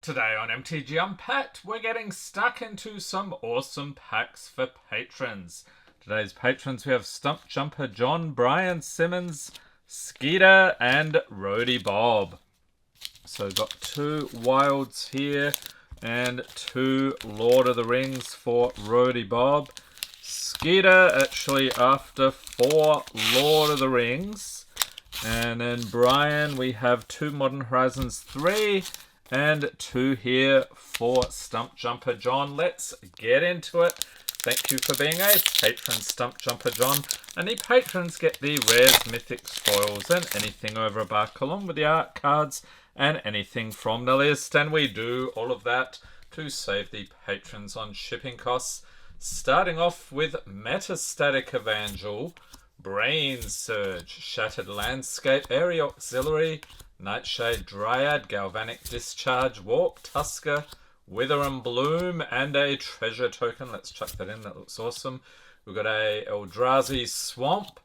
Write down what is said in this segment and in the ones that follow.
Today on MTG Unpacked, we're getting stuck into some awesome packs for patrons. Today's patrons, we have Stump Jumper John, Brian Simmons, Skeeter, and Roadie Bob. So we've got 2 Wilds here and 2 Lord of the Rings for Roadie Bob. Skeeter actually after 4 Lord of the Rings. And then Brian, we have 2 Modern Horizons 3 and 2 here for Stump Jumper John. Let's get into it. Thank you for being a patron, Stump Jumper John. And the patrons get the rares, mythics, foils, and anything over $1 along with the art cards and anything from the list. And we do all of that to save the patrons on shipping costs. Starting off with Metastatic Evangel, Brain Surge, Shattered Landscape, Area Auxiliary, Nightshade Dryad, Galvanic Discharge, Warp Tusker, Wither and Bloom, and a treasure token. Let's chuck that in, that looks awesome. We've got a Eldrazi Swamp,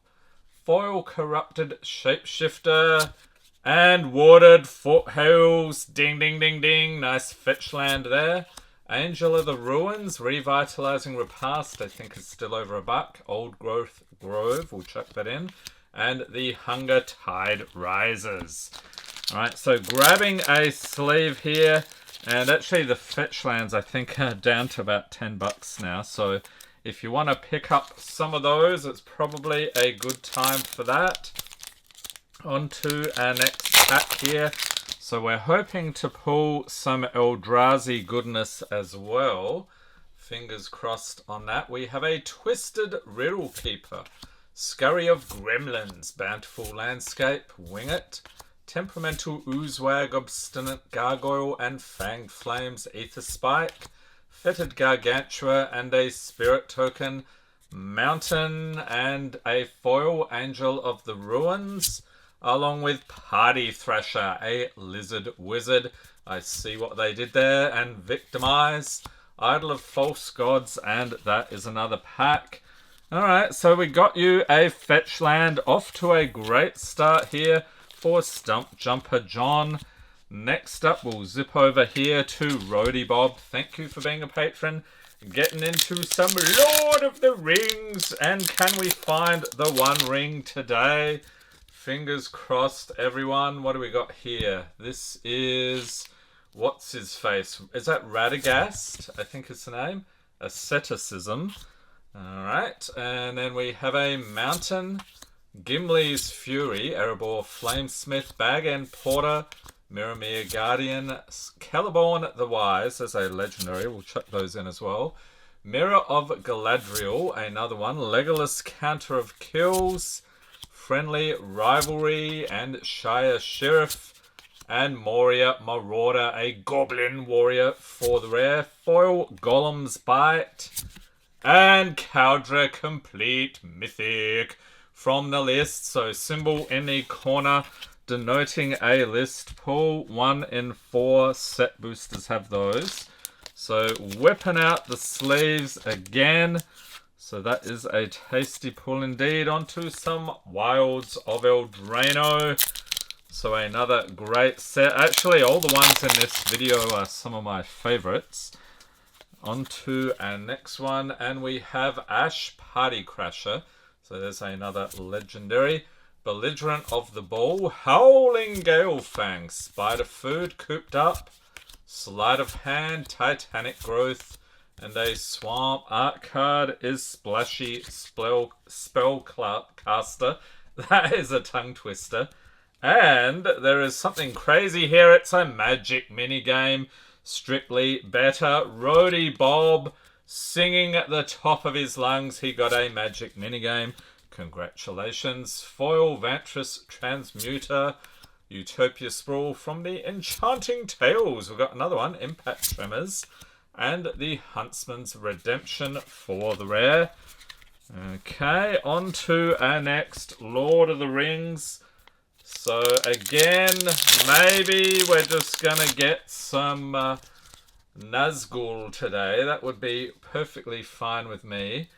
Foil Corrupted Shapeshifter, and Watered Foothills. Ding, ding, ding, ding. Nice fetch land there. Angel of the Ruins, Revitalizing Repast, I think is still over $1. Old Growth Grove, we'll chuck that in. And the Hunger Tide Rises. Alright, so grabbing a sleeve here, and actually the fetch lands I think are down to about $10 now, so if you want to pick up some of those, it's probably a good time for that. On to our next pack here. So we're hoping to pull some Eldrazi goodness as well. Fingers crossed on that. We have a Twisted Riddle Keeper, Scurry of Gremlins, Bountiful Landscape, Wing It, Temperamental Oozewag, Obstinate Gargoyle, and Fanged Flames, Aether Spike, Fetid Gargantua, and a Spirit Token, Mountain, and a foil Angel of the Ruins, along with Party Thrasher, a Lizard Wizard. I see what they did there, and Victimize, Idol of False Gods, and that is another pack. Alright, so we got you a fetch land, off to a great start here for Stump Jumper John. Next up, we'll zip over here to Roadie Bob. Thank you for being a patron. Getting into some Lord of the Rings, and can we find the one ring today? Fingers crossed, everyone. What do we got here? This is... what's his face? Is that Radagast? I think it's the name. Asceticism. Alright, and then we have a Mountain, Gimli's Fury, Erebor Flamesmith, Bag and Porter, Miramir Guardian, Celeborn the Wise as a legendary, we'll chuck those in as well. Mirror of Galadriel, another one, Legolas Counter of Kills, Friendly Rivalry, and Shire Sheriff, and Moria Marauder, a Goblin Warrior for the rare, foil Golem's Bite, and Caldra Complete Mythic from the list. So symbol in the corner denoting a list pull. 1 in 4 set boosters have those. So whipping out the sleeves again. So that is a tasty pull indeed. Onto some Wilds of Eldraine. So another great set. Actually, all the ones in this video are some of my favorites. On to our next one, and we have Ash Party Crasher. So there's another legendary. Belligerent of the Ball, Howling Galefang, Spider Food, Cooped Up, Sleight of Hand, Titanic Growth, and a Swamp. Art card is Splashy Spellcaster. That is a tongue twister. And there is something crazy here. It's a magic minigame. Strictly better. Roadie Bob singing at the top of his lungs. He got a magic minigame. Congratulations. Foil Vantress Transmuter, Utopia Sprawl from the Enchanting Tales. We've got another one, Impact Tremors, and the Huntsman's Redemption for the rare. Okay, on to our next Lord of the Rings. So again, maybe we're just gonna get some Nazgul today. That would be perfectly fine with me.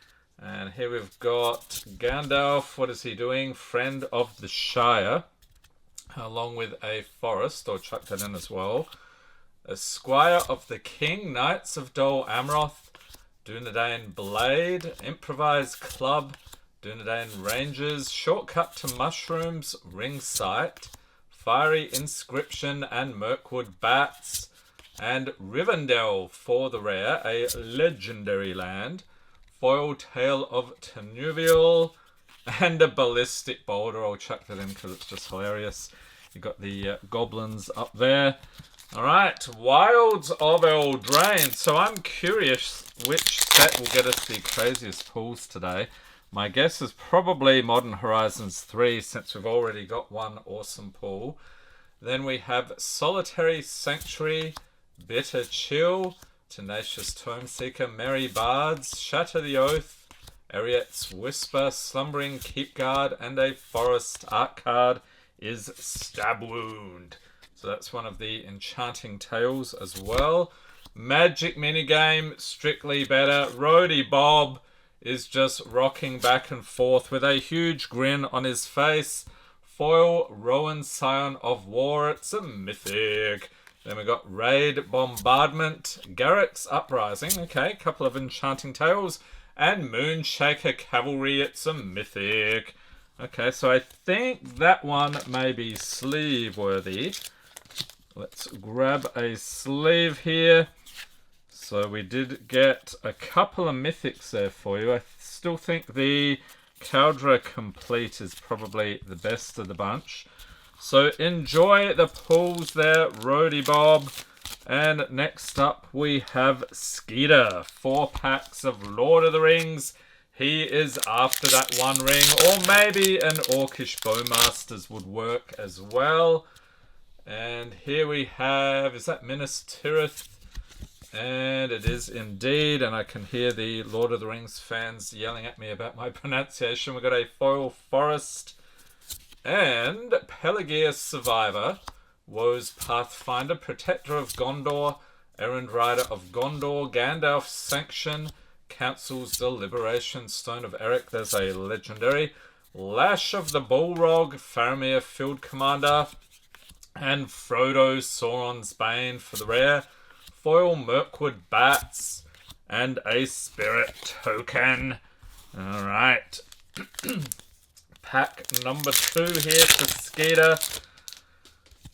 And here we've got Gandalf. What is he doing? Friend of the Shire. Along with a forest. I'll chuck that in as well. Esquire of the King, Knights of Dol Amroth, Dunedain Blade, Improvised Club, Dunedain Rangers, Shortcut to Mushrooms, Ring Sight, Fiery Inscription, and Mirkwood Bats, and Rivendell for the rare, a legendary land, Foil Tale of Tenuvial, and a Ballistic Boulder. I'll chuck that in because it's just hilarious. You've got the goblins up there. Alright, Wilds of Eldraine. So I'm curious which set will get us the craziest pulls today. My guess is probably Modern Horizons 3, since we've already got one awesome pull. Then we have Solitary Sanctuary, Bitter Chill, Tenacious Tomeseeker, Merry Bards, Shatter the Oath, Ariet's Whisper, Slumbering Keepguard, and a Forest art card is Stab Wound. So that's one of the Enchanting Tales as well. Magic minigame, Strictly Better. Roadie Bob is just rocking back and forth with a huge grin on his face. Foil Rowan Scion of War, it's a mythic. Then we got Raid Bombardment, Garrick's Uprising, okay, a couple of Enchanting Tales, and Moonshaker Cavalry, it's a mythic. Okay, so I think that one may be sleeve worthy. Let's grab a sleeve here. So we did get a couple of mythics there for you. I still think the Caldra Complete is probably the best of the bunch. So enjoy the pulls there, Roadie Bob. And next up we have Skeeter. 4 packs of Lord of the Rings. He is after that one ring. Or maybe an Orcish Bowmasters would work as well. And here we have, is that Minas Tirith? And it is indeed, and I can hear the Lord of the Rings fans yelling at me about my pronunciation. We've got a Foil Forest and Pelagius Survivor, Woe's Pathfinder, Protector of Gondor, Errand Rider of Gondor, Gandalf's Sanction, Council's Deliberation, Stone of Eric, there's a legendary, Lash of the Bullrog, Faramir Field Commander, and Frodo Sauron's Bane for the rare, Foil Mirkwood Bats, and a Spirit Token. Alright. Pack number 2 here for Skeeter.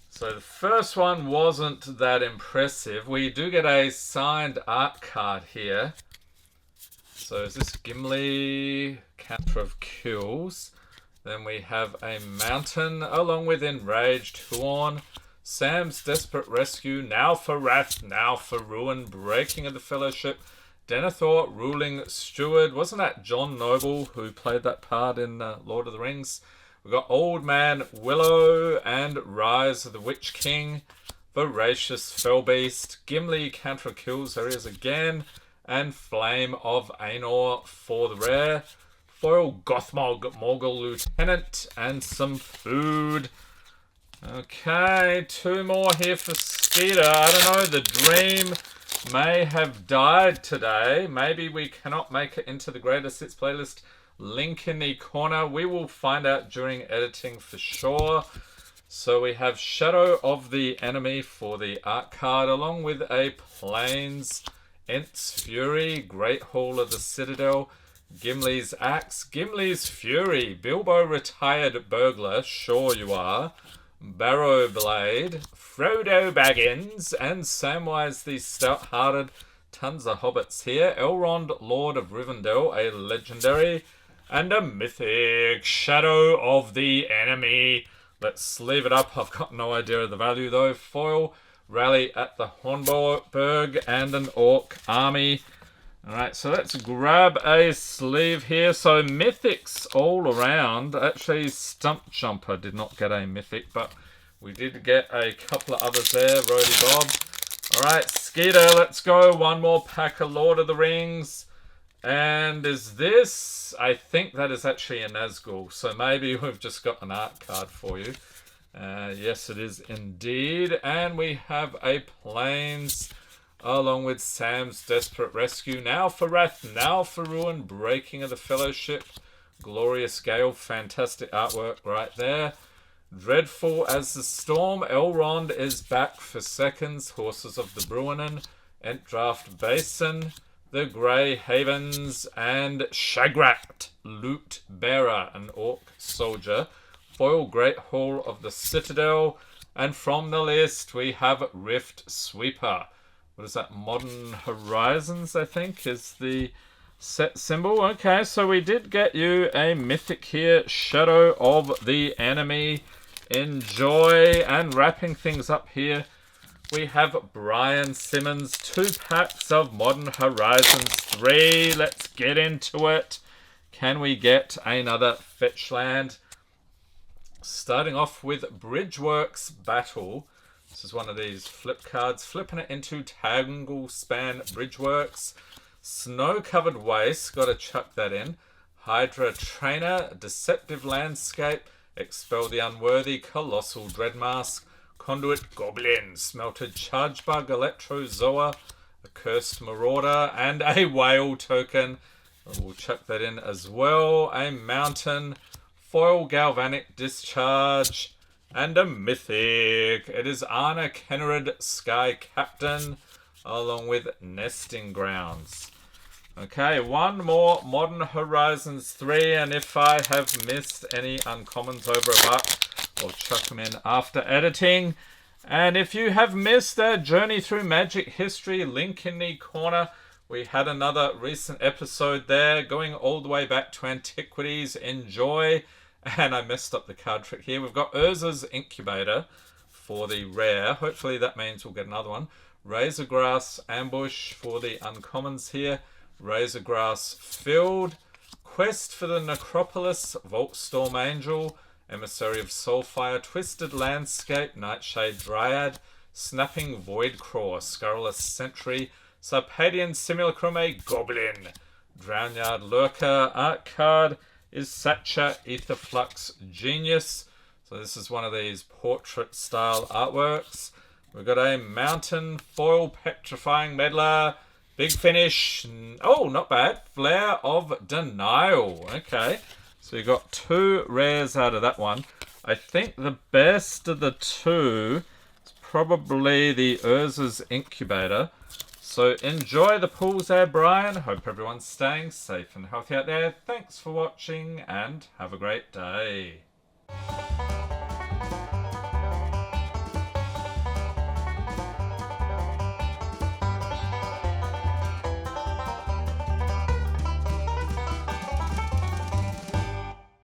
So the first one wasn't that impressive. We do get a signed art card here. So is this Gimli, Counter of Kills? Then we have a Mountain, along with Enraged Huorn, Sam's Desperate Rescue, Now for Wrath, Now for Ruin, Breaking of the Fellowship, Denethor, Ruling Steward. Wasn't that John Noble who played that part in Lord of the Rings? We've got Old Man Willow and Rise of the Witch King, Voracious Fellbeast, Gimli Counter Kills, there he is again, and Flame of Aenor for the rare, Foil Gothmog Morgul Lieutenant, and some food. Okay, 2 more here for Skeeter. I don't know, the dream may have died today. Maybe we cannot make it into the Greatest Hits playlist. Link in the corner. We will find out during editing for sure. So we have Shadow of the Enemy for the art card, along with a Plains, Ent's Fury, Great Hall of the Citadel, Gimli's Axe, Gimli's Fury, Bilbo Retired Burglar, Sure You Are, Barrow Blade, Frodo Baggins, and Samwise the Stout-Hearted. Tons of hobbits here. Elrond, Lord of Rivendell, a legendary, and a mythic, Shadow of the Enemy. Let's sleeve it up. I've got no idea of the value though. Foil, Rally at the Hornburg, and an Orc army. Alright, so let's grab a sleeve here. So mythics all around. Actually, Stump Jumper did not get a mythic, but we did get a couple of others there. Roadie Bob. Alright, Skeeter, let's go. 1 more pack of Lord of the Rings. And is this? I think that is actually a Nazgul. So maybe we've just got an art card for you. Yes, it is indeed. And we have a Plains, along with Sam's Desperate Rescue, Now for Wrath, Now for Ruin, Breaking of the Fellowship, Glorious Gale, fantastic artwork right there. Dreadful as the Storm. Elrond is back for seconds. Horses of the Bruinen. Entdraft Basin. The Grey Havens. And Shagrat, Loot Bearer, an Orc Soldier. Foil Great Hall of the Citadel. And from the list we have Rift Sweeper. What is that? Modern Horizons, I think, is the set symbol. Okay, so we did get you a mythic here. Shadow of the Enemy. Enjoy. And wrapping things up here, we have Brian Simmons. 2 packs of Modern Horizons 3. Let's get into it. Can we get another fetch land? Starting off with Bridgeworks Battle. This is one of these flip cards. Flipping it into Tangle Span Bridgeworks. Snow-covered waste. Got to chuck that in. Hydra Trainer. Deceptive Landscape. Expel the Unworthy. Colossal Dreadmask. Conduit Goblin. Smelted Chargebug. Electrozoa. A Cursed Marauder. And a Whale token. We'll chuck that in as well. A Mountain. Foil Galvanic Discharge. And a Mythic. It is Arna Kennerid Sky Captain. Along with Nesting Grounds. Okay, one more Modern Horizons 3. And if I have missed any uncommons over a buck, I'll chuck them in after editing. And if you have missed a Journey Through Magic History, link in the corner. We had another recent episode there, going all the way back to Antiquities. Enjoy. And I messed up the card trick here. We've got Urza's Incubator for the rare. Hopefully that means we'll get another one. Razorgrass Ambush for the uncommons here. Razorgrass Field. Quest for the Necropolis. Voltstorm Angel. Emissary of Soulfire. Twisted Landscape. Nightshade Dryad. Snapping Voidcraw. Scurrilous Sentry. Sarpadian Simulacrum, a Goblin. Drownyard Lurker. Art card is Satcha Etherflux Genius. So this is one of these portrait style artworks. We've got a Mountain Foil Petrifying Meddler. Big Finish. Oh, not bad. Flare of Denial. Okay. So you got 2 rares out of that one. I think the best of the 2 is probably the Urza's Incubator. So enjoy the pools there, Brian. Hope everyone's staying safe and healthy out there. Thanks for watching and have a great day.